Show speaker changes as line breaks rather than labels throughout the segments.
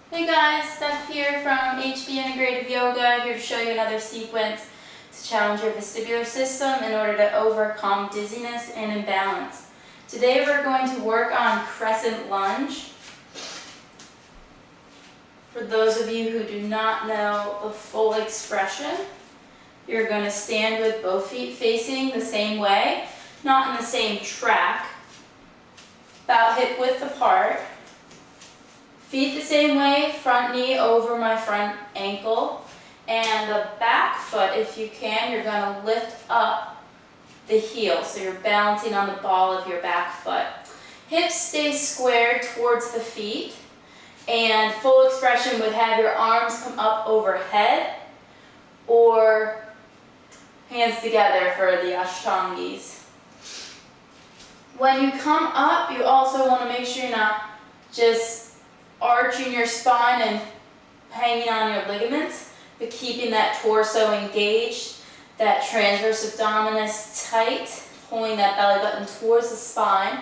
Hey guys, Steph here from HB Integrative Yoga, here to show you another sequence to challenge your vestibular system in order to overcome dizziness and imbalance. Today we're going to work on Crescent lunge. For those of you who do not know the full expression, you're going to stand with both feet facing the same way, not in the same track, about hip width apart. Feet the same way, front knee over my front ankle, and the back foot, if you can, you're going to lift up the heel, so you're balancing on the ball of your back foot. Hips stay squared towards the feet, and full expression would have your arms come up overhead, or hands together for the Ashtangis. When you come up, you also want to make sure you're not just arching your spine and hanging on your ligaments, but keeping that torso engaged, that transverse abdominis tight, pulling that belly button towards the spine,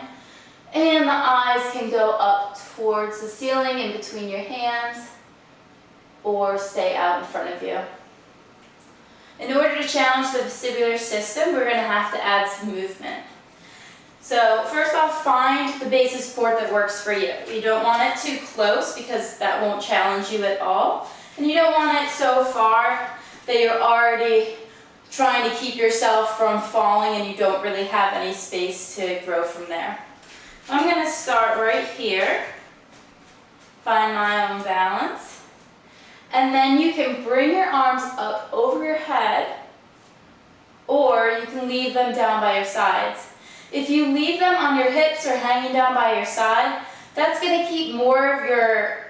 and the eyes can go up towards the ceiling in between your hands, or stay out in front of you. In order to challenge the vestibular system, we're going to have to add some movement. So first off, find the base of support that works for you. You don't want it too close because that won't challenge you at all. And you don't want it so far that you're already trying to keep yourself from falling and you don't really have any space to grow from there. I'm going to start right here, find my own balance, and then you can bring your arms up over your head, or you can leave them down by your sides. If you leave them on your hips or hanging down by your side, that's going to keep more of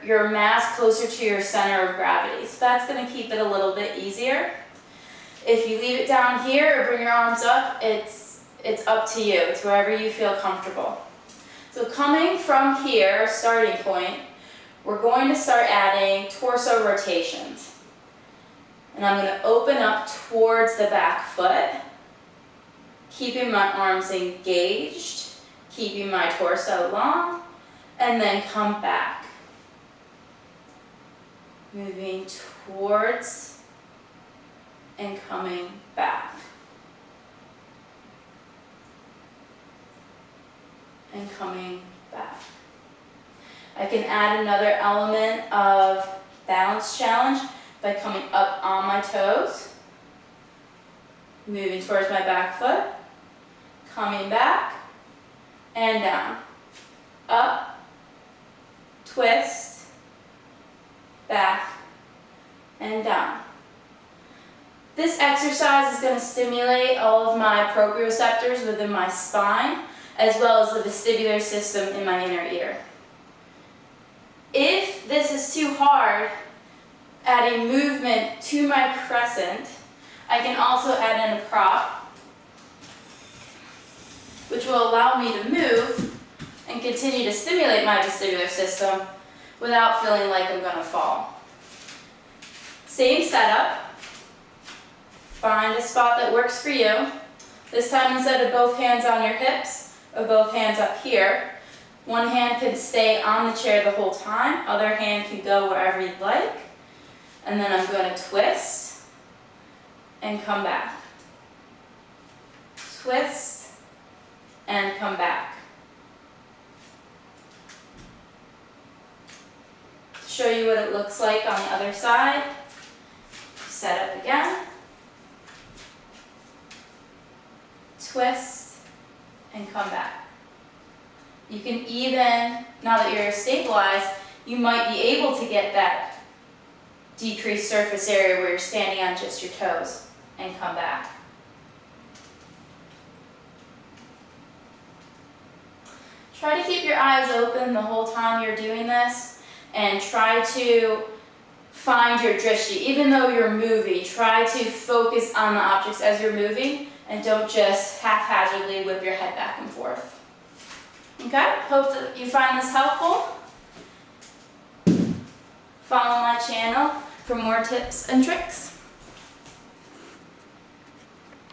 your mass closer to your center of gravity. So that's going to keep it a little bit easier. If you leave it down here or bring your arms up, it's up to you. It's wherever you feel comfortable. So coming from here, starting point, we're going to start adding torso rotations. And I'm going to open up towards the back foot, keeping my arms engaged, keeping my torso long, and then come back. Moving towards and coming back. And coming back. I can add another element of balance challenge by coming up on my toes, moving towards my back foot, coming back, and down. Up, twist, back, and down. This exercise is going to stimulate all of my proprioceptors within my spine, as well as the vestibular system in my inner ear. If this is too hard, adding movement to my crescent, I can also add in a prop, which will allow me to move and continue to stimulate my vestibular system without feeling like I'm going to fall. Same setup. Find a spot that works for you. This time, instead of both hands on your hips or both hands up here, one hand can stay on the chair the whole time, other hand can go wherever you'd like, and then I'm going to twist and come back. Twist and come back. To show you what it looks like on the other side, set up again, twist, and come back. You can even, now that you're stabilized, you might be able to get that decreased surface area where you're standing on just your toes and come back. Try to keep your eyes open the whole time you're doing this, and try to find your drishti. Even though you're moving, try to focus on the objects as you're moving, and don't just haphazardly whip your head back and forth. Okay? Hope that you find this helpful. Follow my channel for more tips and tricks.